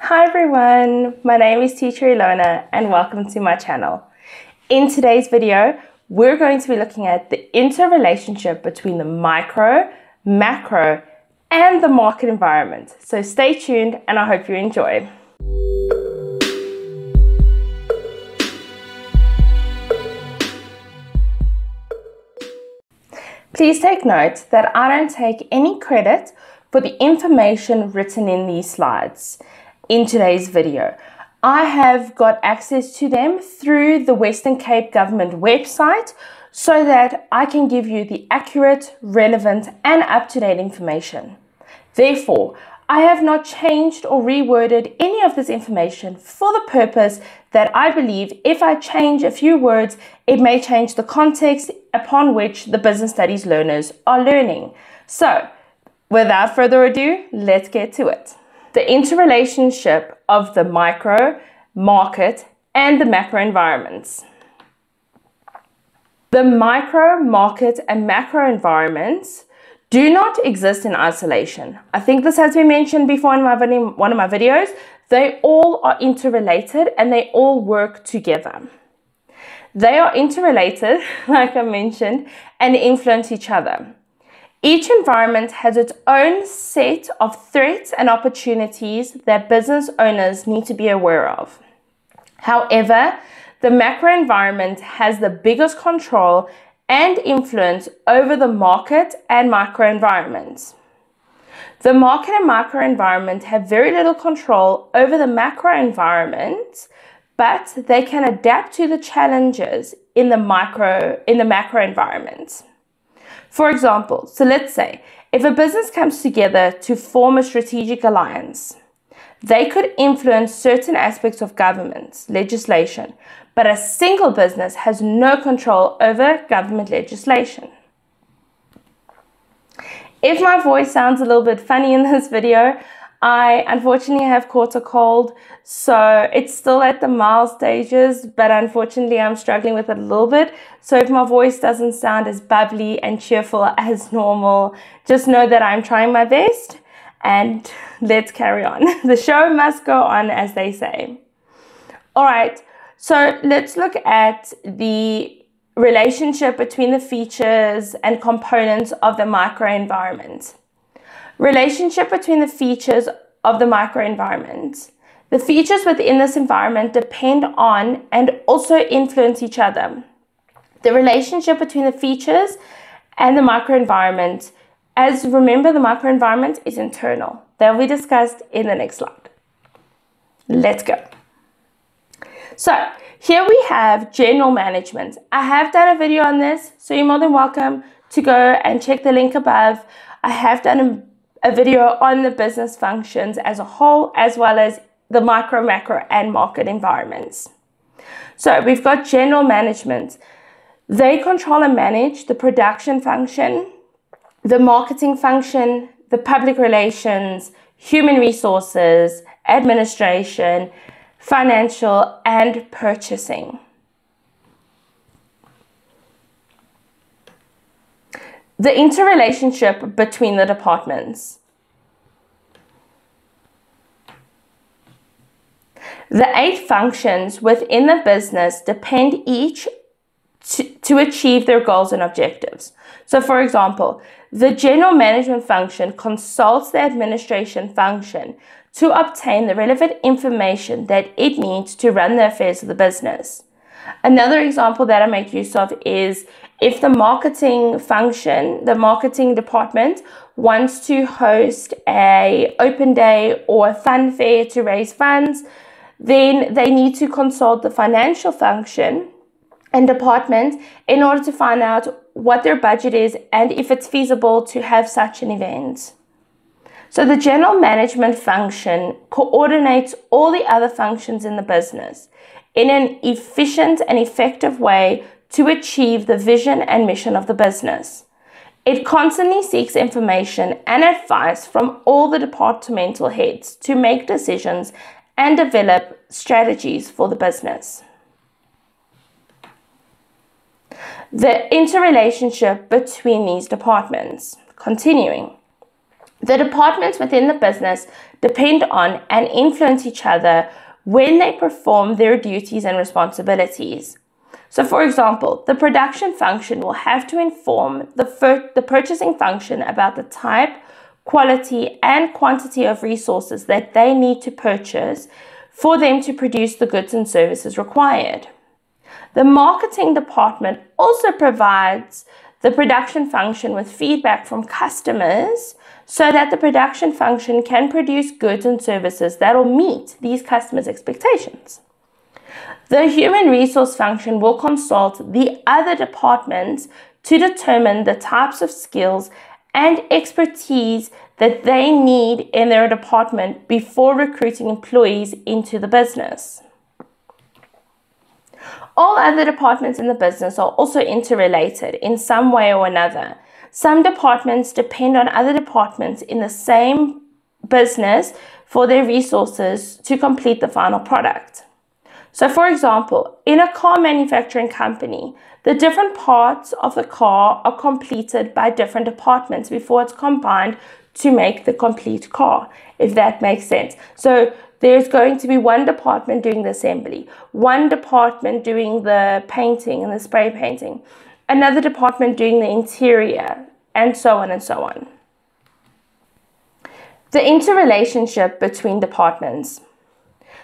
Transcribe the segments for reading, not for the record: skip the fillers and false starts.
Hi everyone, my name is Teacher Ilona and welcome to my channel. In today's video, we're going to be looking at the interrelationship between the micro, macro, and the market environment. So stay tuned and I hope you enjoy. Please take note that I don't take any credit for the information written in these slides in today's video. I have got access to them through the Western Cape government website so that I can give you the accurate, relevant, and up-to-date information. Therefore, I have not changed or reworded any of this information for the purpose that I believe if I change a few words, it may change the context upon which the business studies learners are learning. So, without further ado, let's get to it. The interrelationship of the micro, market, and the macro environments. The micro, market, and macro environments do not exist in isolation. I think this has been mentioned before in one of my videos. They all are interrelated and they all work together. They are interrelated, like I mentioned, and influence each other. Each environment has its own set of threats and opportunities that business owners need to be aware of. However, the macro environment has the biggest control and influence over the market and micro environments. The market and micro environment have very little control over the macro environment, but they can adapt to the challenges in the macro environment. For example, so let's say if a business comes together to form a strategic alliance, they could influence certain aspects of government legislation, but a single business has no control over government legislation. If my voice sounds a little bit funny in this video, I unfortunately have caught a cold, so it's still at the mild stages, but unfortunately I'm struggling with it a little bit. So if my voice doesn't sound as bubbly and cheerful as normal, just know that I'm trying my best and let's carry on. The show must go on, as they say. All right, so let's look at the relationship between the features and components of the microenvironment. Relationship between the features of the microenvironment. The features within this environment depend on and also influence each other. The relationship between the features and the microenvironment, as remember, the microenvironment is internal. That will be discussed in the next slide. Let's go. So here we have general management. I have done a video on this, so you're more than welcome to go and check the link above. I have done a video on the business functions as a whole, as well as the micro, macro, and market environments. So we've got general management. They control and manage the production function, the marketing function, the public relations, human resources, administration, financial, and purchasing. The interrelationship between the departments. The 8 functions within the business depend each to achieve their goals and objectives. So for example, the general management function consults the administration function to obtain the relevant information that it needs to run the affairs of the business. Another example that I make use of is if the marketing function, the marketing department, wants to host an open day or a fun fair to raise funds, then they need to consult the financial function and department in order to find out what their budget is and if it's feasible to have such an event. So the general management function coordinates all the other functions in the business in an efficient and effective way to achieve the vision and mission of the business. It constantly seeks information and advice from all the departmental heads to make decisions and develop strategies for the business. The interrelationship between these departments. Continuing. The departments within the business depend on and influence each other when they perform their duties and responsibilities. So, for example, the production function will have to inform the purchasing function about the type, quality, and quantity of resources that they need to purchase for them to produce the goods and services required. The marketing department also provides the production function with feedback from customers so that the production function can produce goods and services that will meet these customers' expectations. The human resource function will consult the other departments to determine the types of skills and expertise that they need in their department before recruiting employees into the business. All other departments in the business are also interrelated in some way or another. Some departments depend on other departments in the same business for their resources to complete the final product. So, for example, in a car manufacturing company, the different parts of the car are completed by different departments before it's combined to make the complete car, if that makes sense. So there's going to be one department doing the assembly, one department doing the painting and the spray painting, another department doing the interior, and so on and so on. The interrelationship between departments.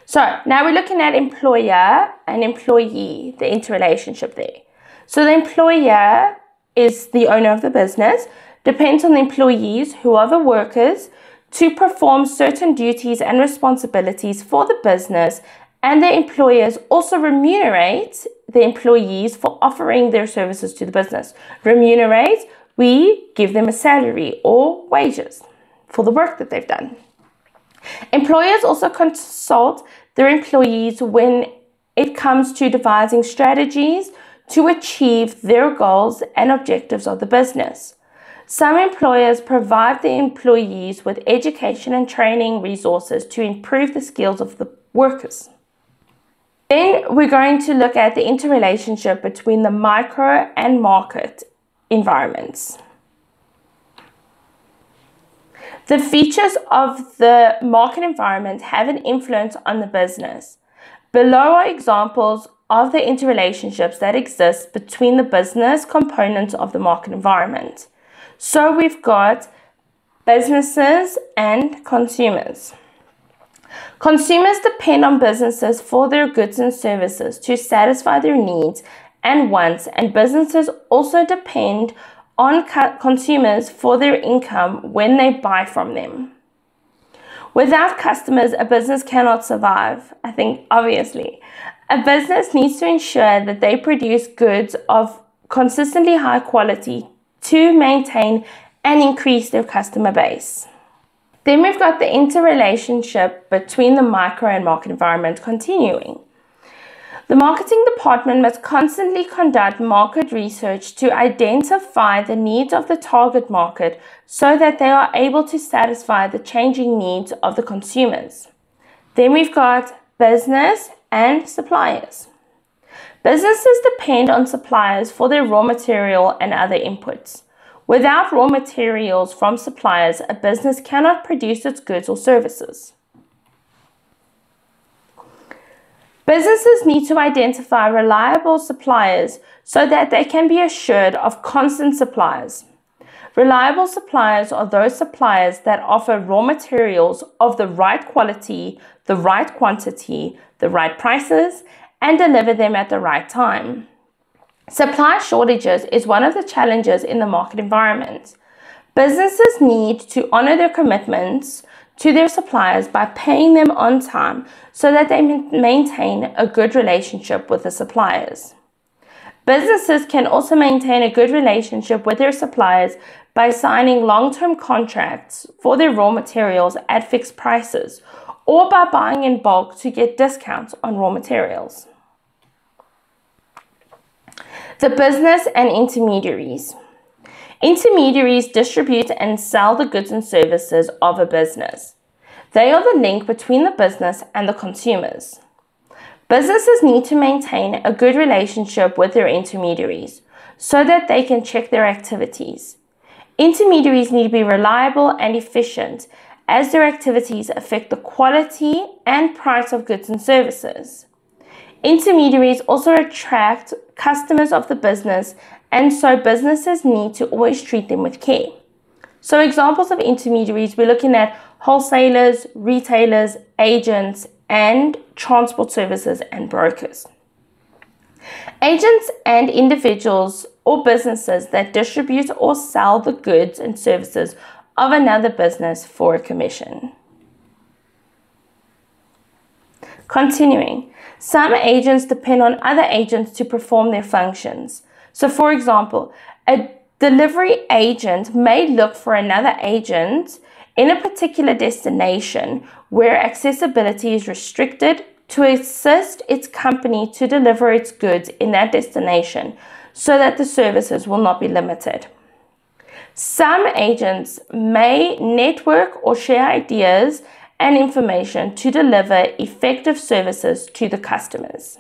So now we're looking at employer and employee, the interrelationship there. So the employer is the owner of the business, depends on the employees, who are the workers, to perform certain duties and responsibilities for the business, and the employers also remunerate the employees for offering their services to the business. Remunerate, we give them a salary or wages for the work that they've done. Employers also consult their employees when it comes to devising strategies to achieve their goals and objectives of the business. Some employers provide their employees with education and training resources to improve the skills of the workers. Then we're going to look at the interrelationship between the micro and market environments. The features of the market environment have an influence on the business. Below are examples of the interrelationships that exist between the business components of the market environment. So we've got businesses and consumers. Consumers depend on businesses for their goods and services to satisfy their needs and wants, and businesses also depend on consumers for their income when they buy from them. Without customers, a business cannot survive, I think, obviously. A business needs to ensure that they produce goods of consistently high quality to maintain and increase their customer base. Then we've got the interrelationship between the micro and market environment continuing. The marketing department must constantly conduct market research to identify the needs of the target market so that they are able to satisfy the changing needs of the consumers. Then we've got business and suppliers. Businesses depend on suppliers for their raw material and other inputs. Without raw materials from suppliers, a business cannot produce its goods or services. Businesses need to identify reliable suppliers so that they can be assured of constant supplies. Reliable suppliers are those suppliers that offer raw materials of the right quality, the right quantity, the right prices, and deliver them at the right time. Supply shortages is one of the challenges in the market environment. Businesses need to honor their commitments to their suppliers by paying them on time so that they maintain a good relationship with the suppliers. Businesses can also maintain a good relationship with their suppliers by signing long-term contracts for their raw materials at fixed prices or by buying in bulk to get discounts on raw materials. The business and intermediaries. Intermediaries distribute and sell the goods and services of a business. They are the link between the business and the consumers. Businesses need to maintain a good relationship with their intermediaries so that they can check their activities. Intermediaries need to be reliable and efficient, as their activities affect the quality and price of goods and services. Intermediaries also attract customers of the business, and so businesses need to always treat them with care. So examples of intermediaries, we're looking at wholesalers, retailers, agents, and transport services and brokers. Agents and individuals or businesses that distribute or sell the goods and services of another business for a commission. Continuing, some agents depend on other agents to perform their functions. So for example, a delivery agent may look for another agent in a particular destination where accessibility is restricted to assist its company to deliver its goods in that destination so that the services will not be limited. Some agents may network or share ideas and information to deliver effective services to the customers.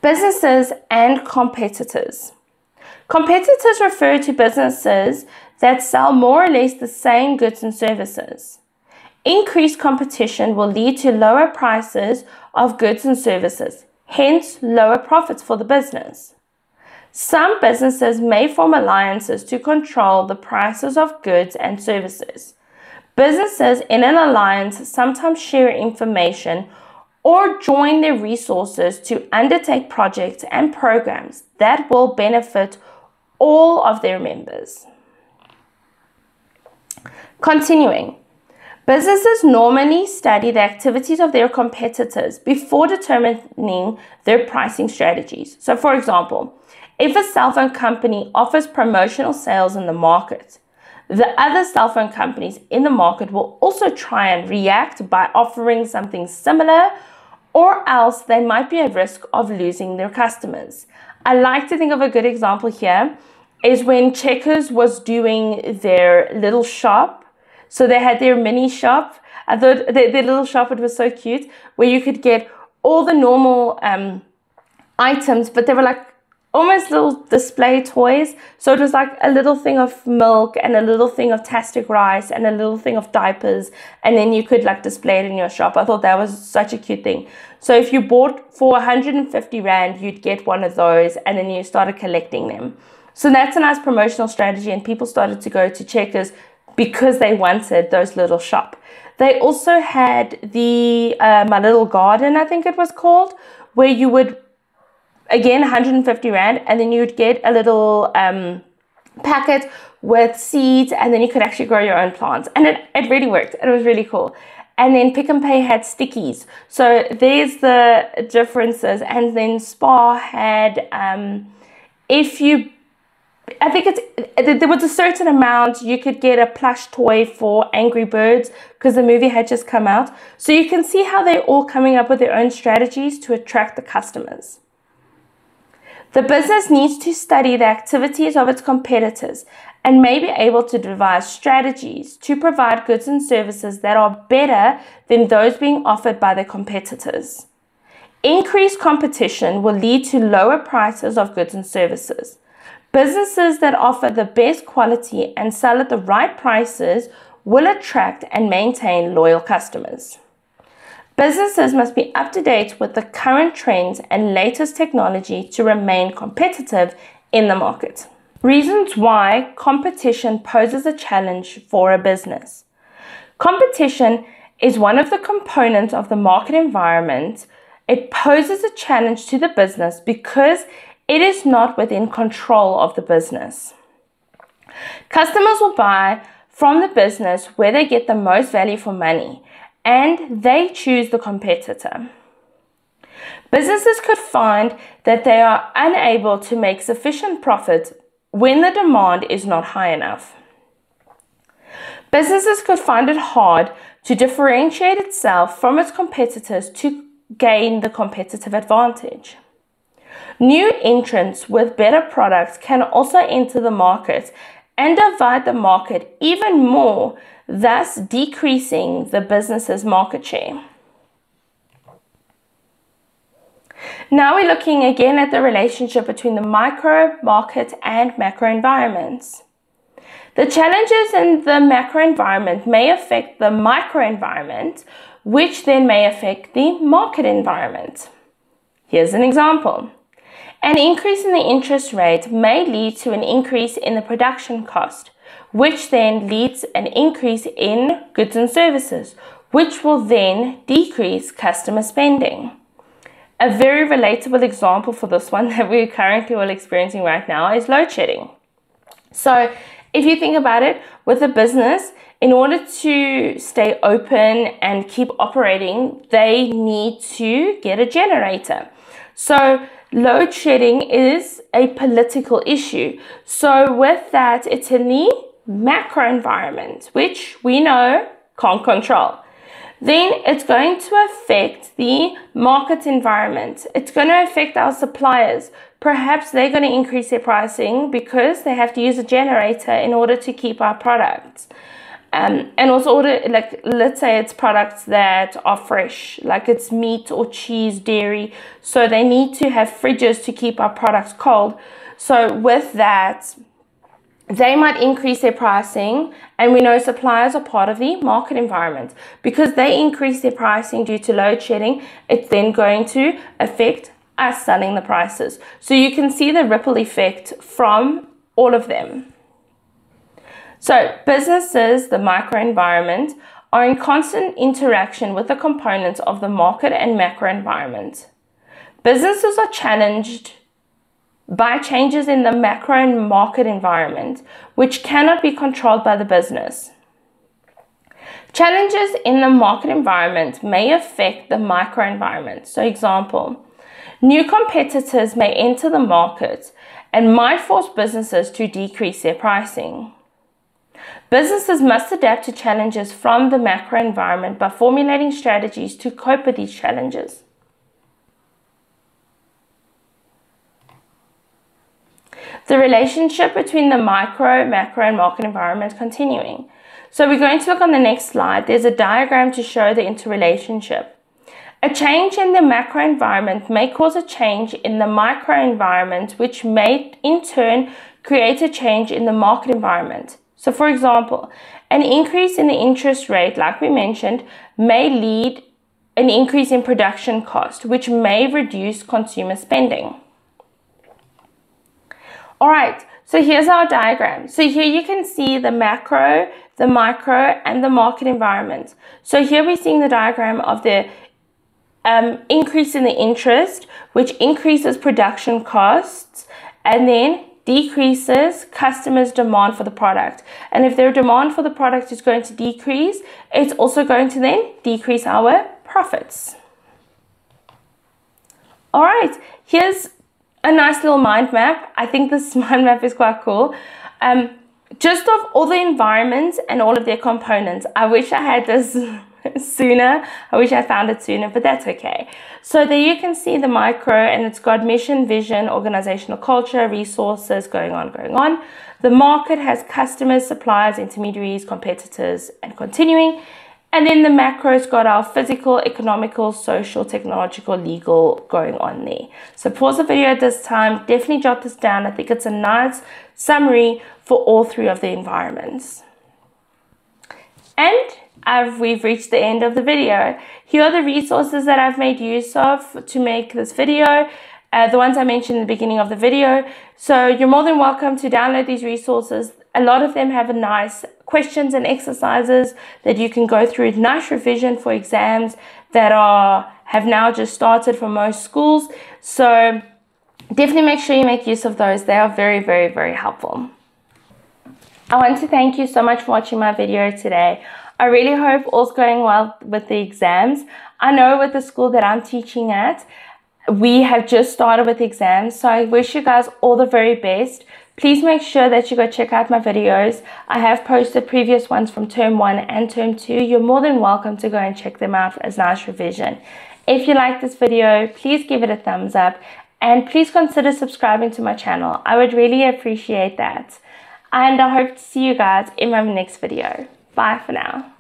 Businesses and competitors. Competitors refer to businesses that sell more or less the same goods and services. Increased competition will lead to lower prices of goods and services, hence lower profits for the business. Some businesses may form alliances to control the prices of goods and services. Businesses in an alliance sometimes share information or join their resources to undertake projects and programs that will benefit all of their members. Continuing, businesses normally study the activities of their competitors before determining their pricing strategies. So for example, if a cell phone company offers promotional sales in the market, the other cell phone companies in the market will also try and react by offering something similar, or else they might be at risk of losing their customers. I like to think of a good example here is when Checkers was doing their little shop. So they had their mini shop. I thought their little shop, it was so cute, where you could get all the normal items, but they were like almost little display toys. So it was like a little thing of milk and a little thing of tastic rice and a little thing of diapers, and then you could like display it in your shop. I thought that was such a cute thing. So if you bought for 150 Rand, you'd get one of those, and then you started collecting them. So that's a nice promotional strategy, and people started to go to Checkers because they wanted those little shop. They also had the My Little Garden, I think it was called, where you would, again, 150 Rand, and then you would get a little packet with seeds, and then you could actually grow your own plants. And it really worked. It was really cool. And then Pick n Pay had stickies. So there's the differences. And then Spar had, I think there was a certain amount, you could get a plush toy for Angry Birds because the movie had just come out. So you can see how they're all coming up with their own strategies to attract the customers. The business needs to study the activities of its competitors and may be able to devise strategies to provide goods and services that are better than those being offered by their competitors. Increased competition will lead to lower prices of goods and services. Businesses that offer the best quality and sell at the right prices will attract and maintain loyal customers. Businesses must be up to date with the current trends and latest technology to remain competitive in the market. Reasons why competition poses a challenge for a business. Competition is one of the components of the market environment. It poses a challenge to the business because it is not within control of the business. Customers will buy from the business where they get the most value for money, and they choose the competitor. Businesses could find that they are unable to make sufficient profit when the demand is not high enough. Businesses could find it hard to differentiate itself from its competitors to gain the competitive advantage. New entrants with better products can also enter the market and divide the market even more, thus decreasing the business's market share. Now we're looking again at the relationship between the micro, market, and macro environments. The challenges in the macro environment may affect the micro environment, which then may affect the market environment. Here's an example. An increase in the interest rate may lead to an increase in the production cost, which then leads an increase in goods and services, which will then decrease customer spending. A very relatable example for this one that we're currently all experiencing right now is load shedding. So if you think about it, with a business, in order to stay open and keep operating, they need to get a generator. So load shedding is a political issue. So with that, it's in the macro environment, which we know can't control. Then it's going to affect the market environment. It's going to affect our suppliers. Perhaps they're going to increase their pricing because they have to use a generator in order to keep our products. And also let's say it's products that are fresh, like it's meat or cheese, dairy. So they need to have fridges to keep our products cold. So with that, they might increase their pricing, and we know suppliers are part of the market environment. Because they increase their pricing due to load shedding, it's then going to affect us selling the prices. So you can see the ripple effect from all of them. So businesses, the micro environment, are in constant interaction with the components of the market and macro environment. Businesses are challenged by changes in the macro and market environment, which cannot be controlled by the business. Challenges in the market environment may affect the micro environment. So example, new competitors may enter the market and might force businesses to decrease their pricing. Businesses must adapt to challenges from the macro environment by formulating strategies to cope with these challenges. The relationship between the micro, macro, and market environment continuing. So we're going to look on the next slide. There's a diagram to show the interrelationship. A change in the macro environment may cause a change in the micro environment, which may in turn create a change in the market environment. So for example, an increase in the interest rate, like we mentioned, may lead an increase in production cost, which may reduce consumer spending. All right, so here's our diagram. So here you can see the macro, the micro, and the market environment. So here we're seeing the diagram of the increase in the interest, which increases production costs, and then decreases customers' demand for the product. And if their demand for the product is going to decrease, it's also going to then decrease our profits. All right, here's a nice little mind map. I think this mind map is quite cool. Just of all the environments and all of their components. I wish I had this sooner. I wish I found it sooner, but that's okay. So there you can see the micro, and it's got mission, vision, organizational culture, resources, going on. The market has customers, suppliers, intermediaries, competitors, and continuing. And then the macro's got our physical, economical, social, technological, legal going on there. So pause the video at this time. Definitely jot this down. I think it's a nice summary for all three of the environments. And we've reached the end of the video. Here are the resources that I've made use of to make this video. The ones I mentioned in the beginning of the video. So you're more than welcome to download these resources. A lot of them have a nice questions and exercises that you can go through. Nice revision for exams that have now just started for most schools. So definitely make sure you make use of those. They are very, very, very helpful. I want to thank you so much for watching my video today. I really hope all's going well with the exams. I know with the school that I'm teaching at, we have just started with exams, so I wish you guys all the very best. Please make sure that you go check out my videos. I have posted previous ones from term 1 and term 2. You're more than welcome to go and check them out as nice revision. If you like this video, please give it a thumbs up, and please consider subscribing to my channel. I would really appreciate that. And I hope to see you guys in my next video. Bye for now.